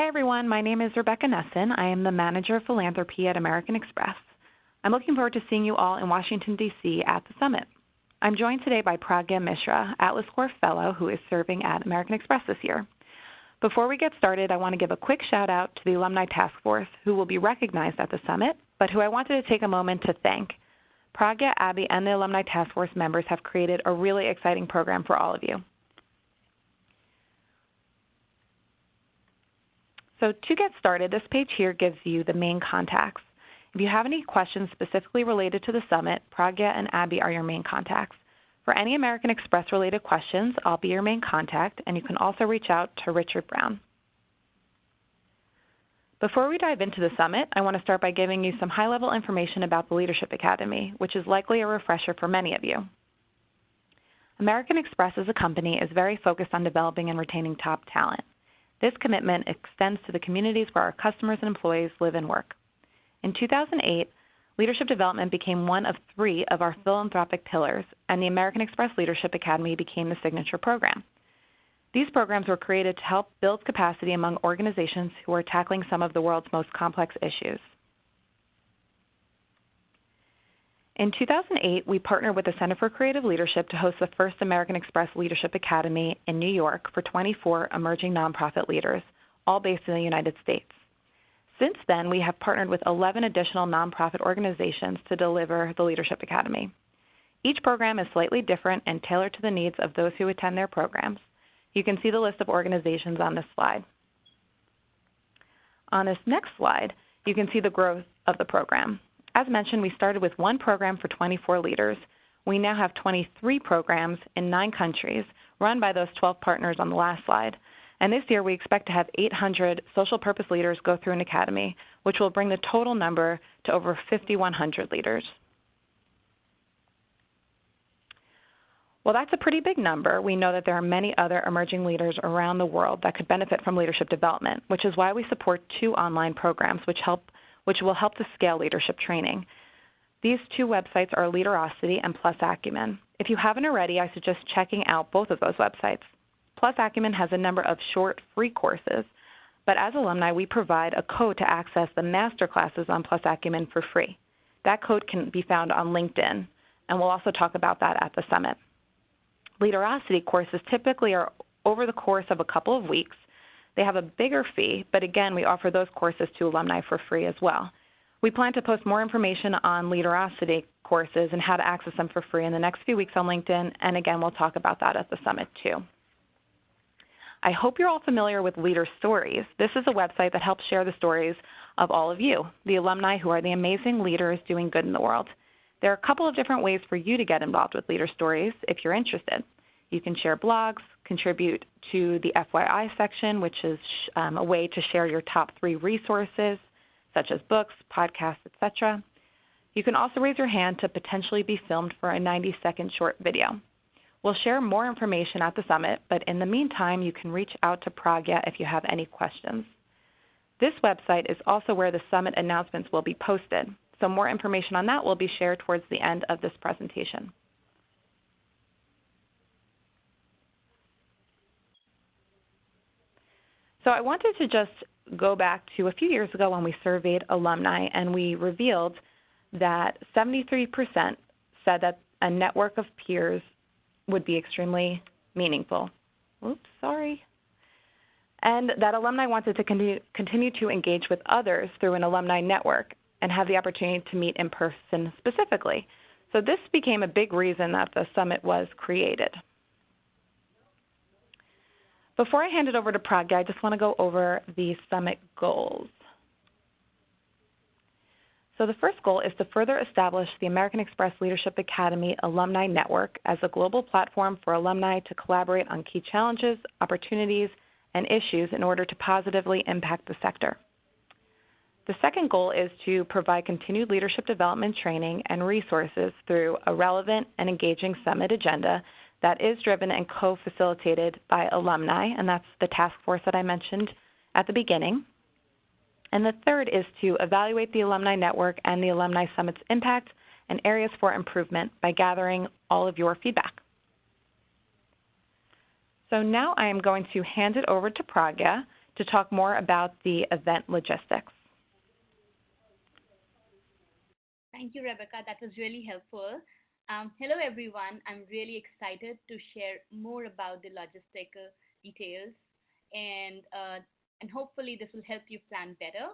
everyone. My name is Rebecca Nesson. I am the Manager of Philanthropy at American Express. I'm looking forward to seeing you all in Washington, D.C. at the summit. I'm joined today by Pragya Mishra, Atlas Corps Fellow, who is serving at American Express this year. Before we get started, I want to give a quick shout out to the Alumni Task Force, who will be recognized at the summit, but who I wanted to take a moment to thank. Pragya, Abby, and the Alumni Task Force members have created a really exciting program for all of you. So to get started, this page here gives you the main contacts. If you have any questions specifically related to the summit, Pragya and Abby are your main contacts. For any American Express related questions, I'll be your main contact, and you can also reach out to Richard Brown. Before we dive into the summit, I want to start by giving you some high-level information about the Leadership Academy, which is likely a refresher for many of you. American Express as a company is very focused on developing and retaining top talent. This commitment extends to the communities where our customers and employees live and work. In 2008, leadership development became one of 3 of our philanthropic pillars, and the American Express Leadership Academy became the signature program. These programs were created to help build capacity among organizations who are tackling some of the world's most complex issues. In 2008, we partnered with the Center for Creative Leadership to host the first American Express Leadership Academy in New York for 24 emerging nonprofit leaders, all based in the United States. Since then, we have partnered with 11 additional nonprofit organizations to deliver the Leadership Academy. Each program is slightly different and tailored to the needs of those who attend their programs. You can see the list of organizations on this slide. On this next slide, you can see the growth of the program. As mentioned, we started with 1 program for 24 leaders. We now have 23 programs in 9 countries run by those 12 partners on the last slide. And this year we expect to have 800 social purpose leaders go through an academy, which will bring the total number to over 5,100 leaders. Well, that's a pretty big number. We know that there are many other emerging leaders around the world that could benefit from leadership development, which is why we support 2 online programs which will help to scale leadership training. These 2 websites are Leaderosity and Plus Acumen. If you haven't already, I suggest checking out both of those websites. Plus Acumen has a number of short, free courses, but as alumni, we provide a code to access the master classes on Plus Acumen for free. That code can be found on LinkedIn, and we'll also talk about that at the summit. Leaderosity courses typically are over the course of a couple of weeks. They have a bigger fee, but again, we offer those courses to alumni for free as well. We plan to post more information on Leaderosity courses and how to access them for free in the next few weeks on LinkedIn, and again, we'll talk about that at the summit too. I hope you're all familiar with Leader Stories. This is a website that helps share the stories of all of you, the alumni who are the amazing leaders doing good in the world. There are a couple of different ways for you to get involved with Leader Stories if you're interested. You can share blogs, contribute to the FYI section, which is a way to share your top 3 resources, such as books, podcasts, etc. You can also raise your hand to potentially be filmed for a 90-second short video. We'll share more information at the summit, but in the meantime, you can reach out to Pragya if you have any questions. This website is also where the summit announcements will be posted, so more information on that will be shared towards the end of this presentation. So I wanted to just go back to a few years ago when we surveyed alumni, and we revealed that 73% said that a network of peers would be extremely meaningful. Oops, sorry. And that alumni wanted to continue to engage with others through an alumni network and have the opportunity to meet in person specifically. So this became a big reason that the summit was created. Before I hand it over to Pragya, I just want to go over the summit goals. So the first goal is to further establish the American Express Leadership Academy Alumni Network as a global platform for alumni to collaborate on key challenges, opportunities, and issues in order to positively impact the sector. The second goal is to provide continued leadership development training and resources through a relevant and engaging summit agenda that is driven and co-facilitated by alumni, and that's the task force that I mentioned at the beginning. And the third is to evaluate the alumni network and the alumni summit's impact and areas for improvement by gathering all of your feedback. So now I am going to hand it over to Pragya to talk more about the event logistics. Thank you, Rebecca. That was really helpful. Hello, everyone. I'm really excited to share more about the logistical details, and uh, and hopefully this will help you plan better.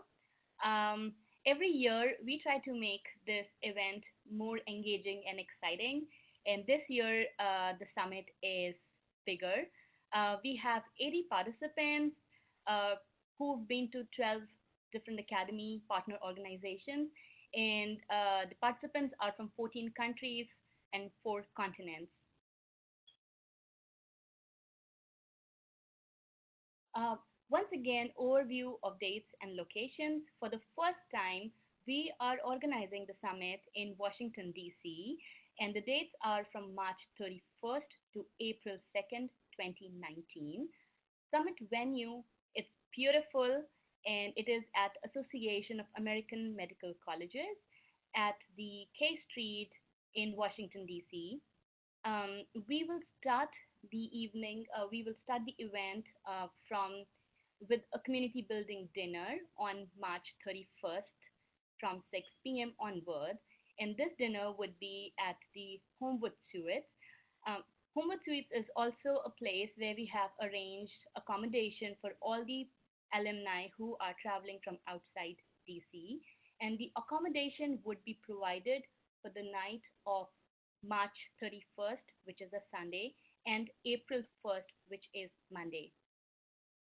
Um, every year, we try to make this event more engaging and exciting. And this year, the summit is bigger. We have 80 participants uh, who've been to 12 different academy partner organizations. And the participants are from 14 countries and 4 continents. Uh, Once again, overview of dates and locations. For the first time, we are organizing the summit in Washington, D.C., and the dates are from March 31st to April 2nd, 2019. Summit venue, it's beautiful, and it is at Association of American Medical Colleges at the K Street in Washington, D.C. We will start we will start the event from with a community building dinner on March 31st from 6 p.m. onward. And this dinner would be at the Homewood Suites. Um, Homewood Suites is also a place where we have arranged accommodation for all the alumni who are traveling from outside DC. And the accommodation would be provided for the night of March 31st, which is a Sunday, and April 1st, which is Monday.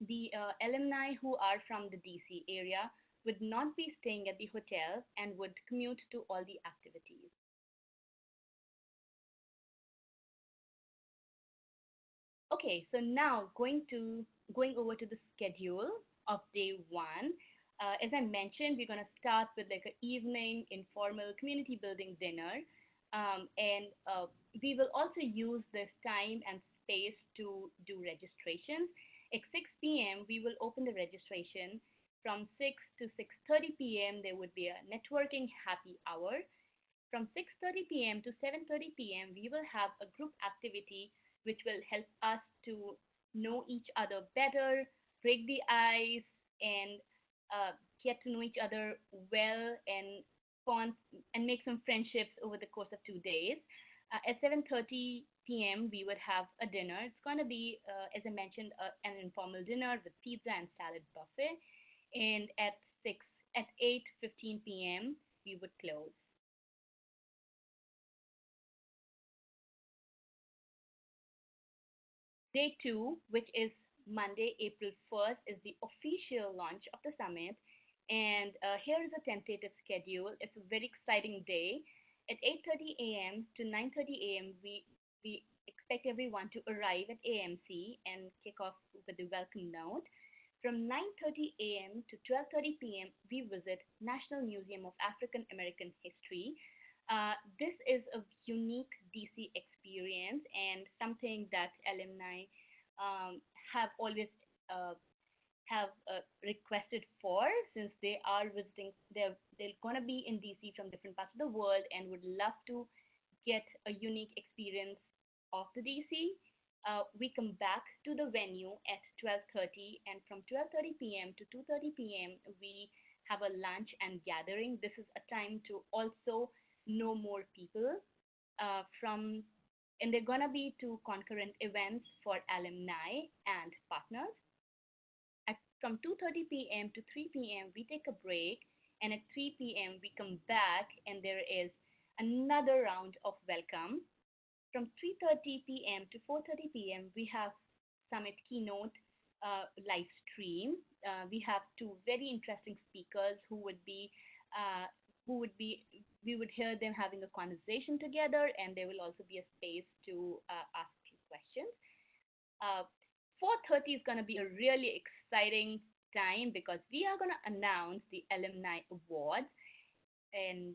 The alumni who are from the DC area would not be staying at the hotel and would commute to all the activities. Okay, so now going over to the schedule of day one. As I mentioned, we're gonna start with like an evening informal community building dinner, and we will also use this time and space to do registrations. At 6 p.m., we will open the registration. From 6 to 6:30 p.m., there would be a networking happy hour. From 6:30 p.m. to 7:30 p.m., we will have a group activity which will help us to know each other better, break the ice, and uh, get to know each other well and bond and make some friendships over the course of 2 days. At 7:30 p.m., we would have a dinner. It's going to be, as I mentioned, an informal dinner with pizza and salad buffet. And at 8:15 p.m., we would close. Day two, which is Monday, April 1st, is the official launch of the summit. And here is a tentative schedule. It's a very exciting day. At 8:30 a.m. to 9:30 a.m., we expect everyone to arrive at AMC and kick off with the welcome note. From 9:30 a.m. to 12:30 p.m., we visit National Museum of African American History. This is a unique DC experience and something that alumni have always uh, have requested for, since they are visiting. They're gonna be in DC from different parts of the world and would love to get a unique experience of the DC. We come back to the venue at 12:30, and from 12:30 p.m. to 2:30 p.m. we have a lunch and gathering. This is a time to also know more people from, and they're gonna be two concurrent events for alumni and partners. From 2:30 p.m. to 3 p.m. we take a break, and at 3 p.m. we come back, and there is another round of welcome. From 3:30 p.m. to 4:30 p.m., we have Summit Keynote live stream. We have two very interesting speakers uh, who would be, we would hear them having a conversation together, and there will also be a space to ask you questions. Uh, 4:30 is going to be a really exciting time because we are going to announce the alumni awards, and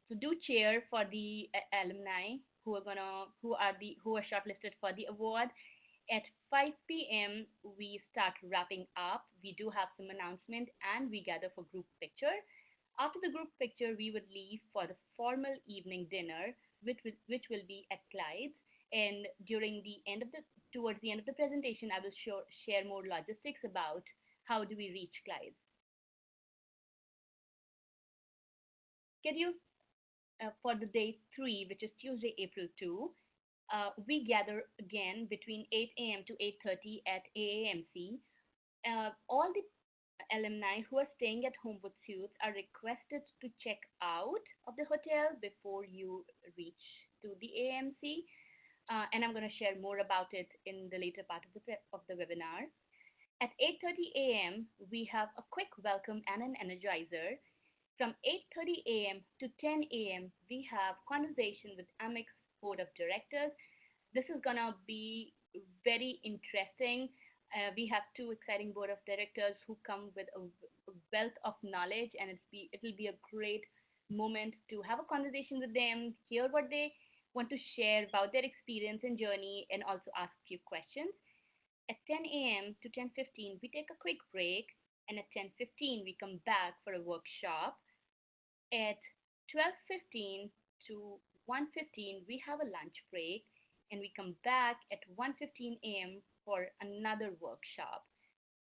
so do cheer for the alumni who are shortlisted for the award. At 5 p.m. we start wrapping up. We do have some announcement and we gather for group picture. After the group picture, we would leave for the formal evening dinner, which will be at Clyde's. And towards the end of the presentation, I will share more logistics about how do we reach Clyde? Schedule for the day 3, which is Tuesday, April 2, we gather again between 8 a.m. to 8:30 at AAMC. All the alumni who are staying at Homewood Suites are requested to check out of the hotel before you reach to the AMC. And I'm going to share more about it in the later part of the webinar. At 8:30 a.m., we have a quick welcome and an energizer. From 8:30 a.m. to 10 a.m., we have conversation with AMEX Board of Directors. This is gonna be very interesting. We have two exciting board of directors who come with a wealth of knowledge, and it'll be a great moment to have a conversation with them, hear what they want to share about their experience and journey, and also ask a few questions. At 10 a.m. to 10:15, we take a quick break, and at 10:15, we come back for a workshop. At 12:15 to 1:15, we have a lunch break, and we come back at 1:15 a.m. for another workshop.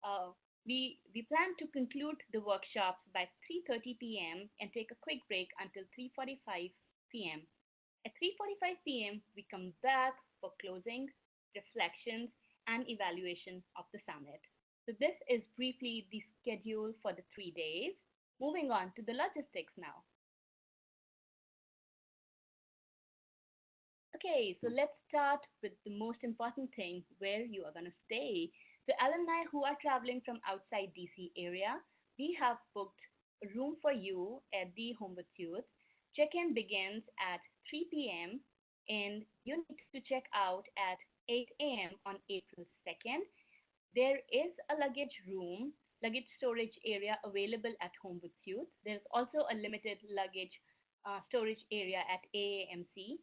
Uh, we plan to conclude the workshops by 3:30 p.m. and take a quick break until 3:45 p.m. At 3:45 p.m., we come back for closing, reflections, and evaluation of the summit. So this is briefly the schedule for the 3 days. Moving on to the logistics now. Okay, so let's start with the most important thing, where you are going to stay. The alumni who are traveling from outside DC area, we have booked a room for you at the Homewood Suites. Check-in begins at 3 p.m. and you need to check out at 8 a.m. on April 2nd. There is a luggage storage area available at Homewood Suites. There's also a limited luggage storage area at AAMC.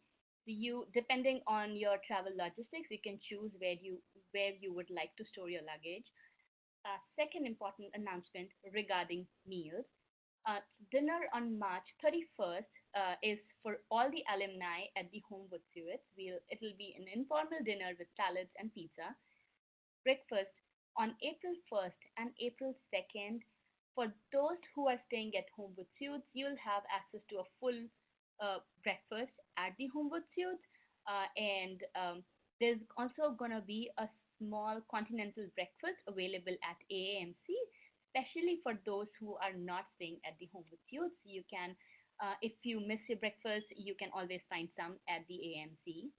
You, depending on your travel logistics, you can choose where you would like to store your luggage. Second important announcement regarding meals. Dinner on March 31st is for all the alumni at the Homewood Suites. It'll be an informal dinner with salads and pizza. Breakfast on April 1st and April 2nd. For those who are staying at Homewood Suites, you'll have access to a full breakfast at the Homewood Suites. And there's also going to be a small continental breakfast available at AAMC, especially for those who are not staying at the Homewood Suites. You can, if you miss your breakfast, you can always find some at the AMC.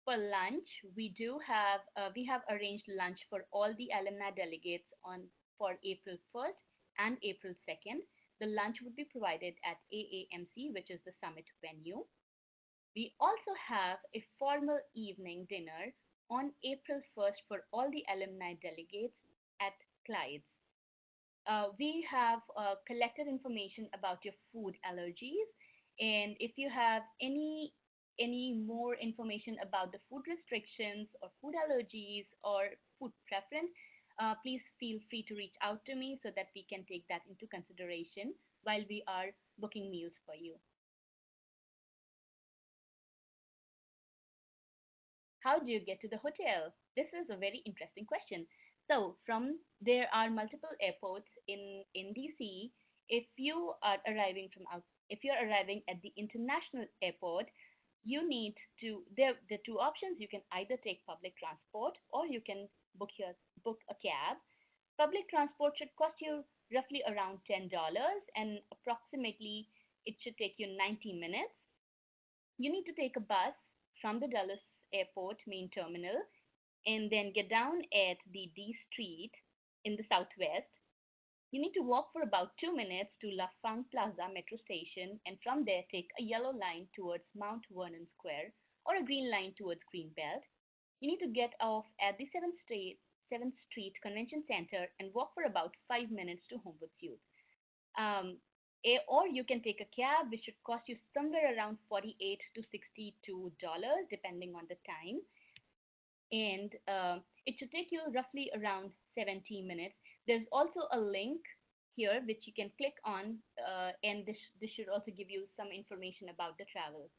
For lunch, we have arranged lunch for all the alumni delegates on for April 1st and April 2nd. The lunch would be provided at AAMC, which is the summit venue. We also have a formal evening dinner on April 1st for all the alumni delegates at Clyde's. We have collected information about your food allergies, and if you have any more information about the food restrictions or food allergies or food preference, please feel free to reach out to me so that we can take that into consideration while we are booking meals for you. How do you get to the hotel? This is a very interesting question. So there are multiple airports in DC. If you're arriving at the international airport, you need to there the two options. You can either take public transport or you can book a cab. Public transport should cost you roughly around $10, and approximately it should take you 90 minutes. You need to take a bus from the Dulles Airport main terminal and then get down at the D Street in the southwest. You need to walk for about 2 minutes to La Fang Plaza metro station, and from there take a yellow line towards Mount Vernon Square or a green line towards Greenbelt. You need to get off at the 7th Street Convention Center and walk for about 5 minutes to Homewood Suites. Or you can take a cab, which should cost you somewhere around $48 to $62, depending on the time. And it should take you roughly around 70 minutes. There's also a link here which you can click on, and this should also give you some information about the travel.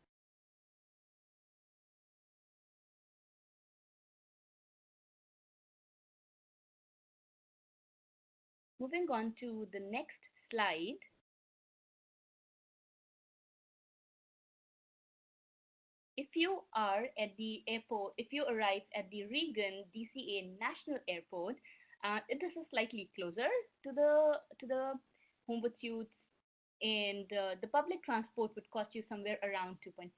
Moving on to the next slide, if you are at the airport, if you arrive at the Reagan DCA National Airport, this is slightly closer to the Homewood Suites, and the public transport would cost you somewhere around $2.55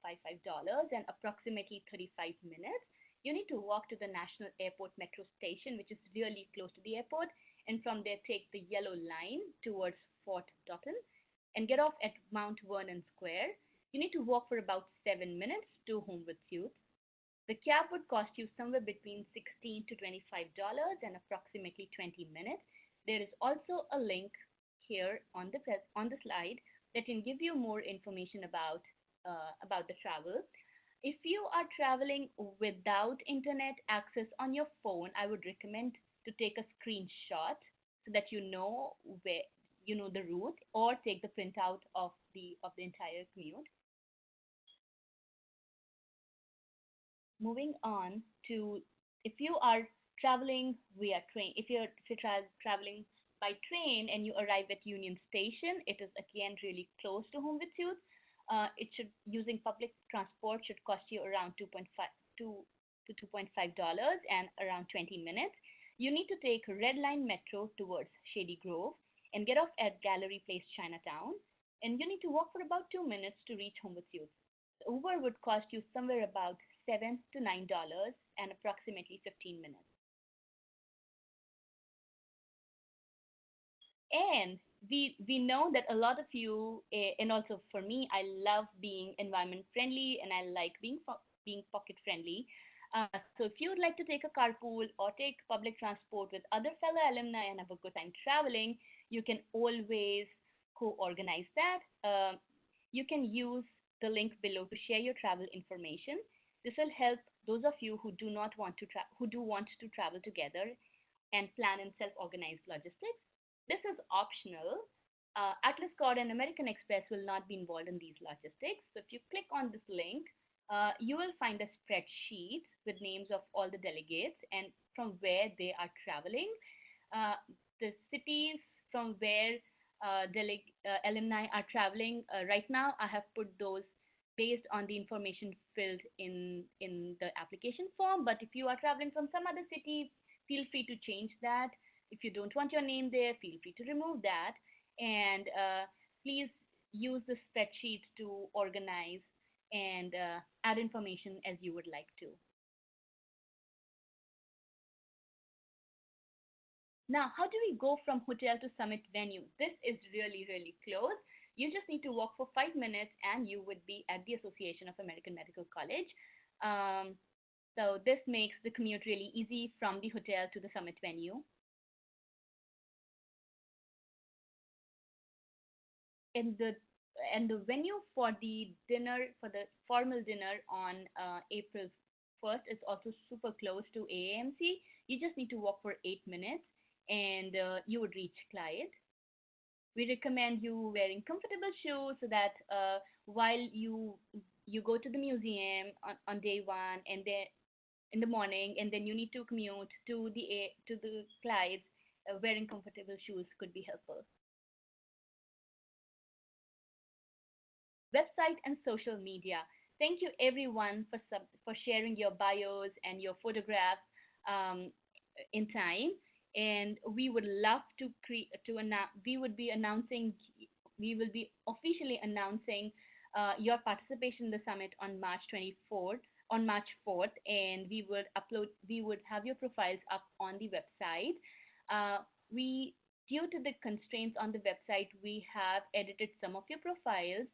and approximately 35 minutes. You need to walk to the National Airport metro station, which is really close to the airport, and from there take the yellow line towards Fort Dotton and get off at Mount Vernon Square. You need to walk for about 7 minutes to Homewood Suites. The cab would cost you somewhere between $16 to $25 and approximately 20 minutes. There is also a link here on the slide that can give you more information about the travel. If you are traveling without internet access on your phone, I would recommend to take a screenshot so that where you know the route, or take the printout of the entire commute. Moving on to, if you are traveling via train, if you're traveling by train and you arrive at Union Station, it is again really close to home with you. It should Using public transport should cost you around 2.5 to $2.5 and around 20 minutes. You need to take Red Line Metro towards Shady Grove and get off at Gallery Place, Chinatown. And you need to walk for about 2 minutes to reach home with you. The Uber would cost you somewhere about $7 to $9 and approximately 15 minutes. And we know that a lot of you, and also for me, I love being environment friendly and I like being pocket friendly. So if you would like to take a carpool or take public transport with other fellow alumni and have a good time traveling, you can always co-organize that. You can use the link below to share your travel information. This will help those of you who do not want to who do want to travel together and plan and self-organize logistics. This is optional. Atlas Card and American Express will not be involved in these logistics. So if you click on this link, you will find a spreadsheet with names of all the delegates and from where they are traveling. The cities from where alumni are traveling. Right now, I have put those based on the information filled in the application form. But if you are traveling from some other city, feel free to change that. If you don't want your name there, feel free to remove that. And please use the spreadsheet to organize and add information as you would like to. Now, how do we go from hotel to summit venue? This is really, really close. You just need to walk for 5 minutes and you would be at the Association of American Medical College. Um, so this makes the commute really easy from the hotel to the summit venue. And the and the venue for the dinner, for the formal dinner on April 1st, is also super close to AAMC. You just need to walk for 8 minutes and you would reach Clyde. We recommend you wearing comfortable shoes so that while you go to the museum on day one and then in the morning, and then you need to commute to the Clyde, wearing comfortable shoes could be helpful. Website and social media. Thank you everyone for sharing your bios and your photographs um, in time. And we would love to announce. We will be officially announcing your participation in the summit on March 24th, on March 4th, and we would have your profiles up on the website. We Due to the constraints on the website, we have edited some of your profiles.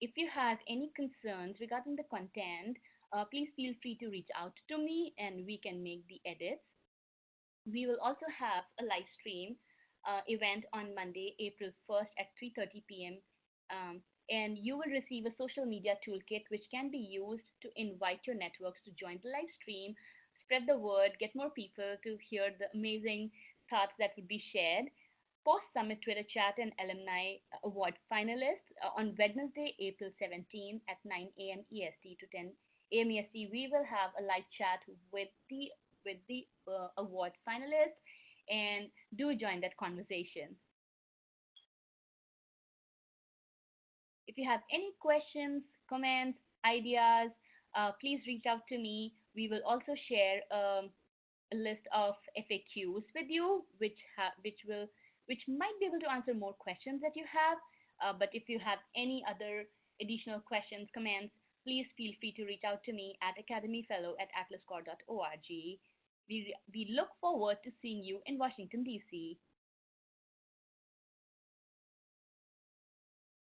If you have any concerns regarding the content, please feel free to reach out to me and we can make the edits. We will also have a live stream event on Monday, April 1st at 3:30 p.m. And you will receive a social media toolkit which can be used to invite your networks to join the live stream, spread the word, get more people to hear the amazing thoughts that would be shared. Post Summit Twitter chat and alumni award finalists on Wednesday, April 17 at 9 a.m. EST to 10 a.m. EST. We will have a live chat with the award finalists, and do join that conversation. If you have any questions, comments, ideas, please reach out to me. We will also share a list of FAQs with you, which might be able to answer more questions that you have. But if you have any other additional questions, comments, please feel free to reach out to me at academyfellow@atlascore.org. We look forward to seeing you in Washington, D.C.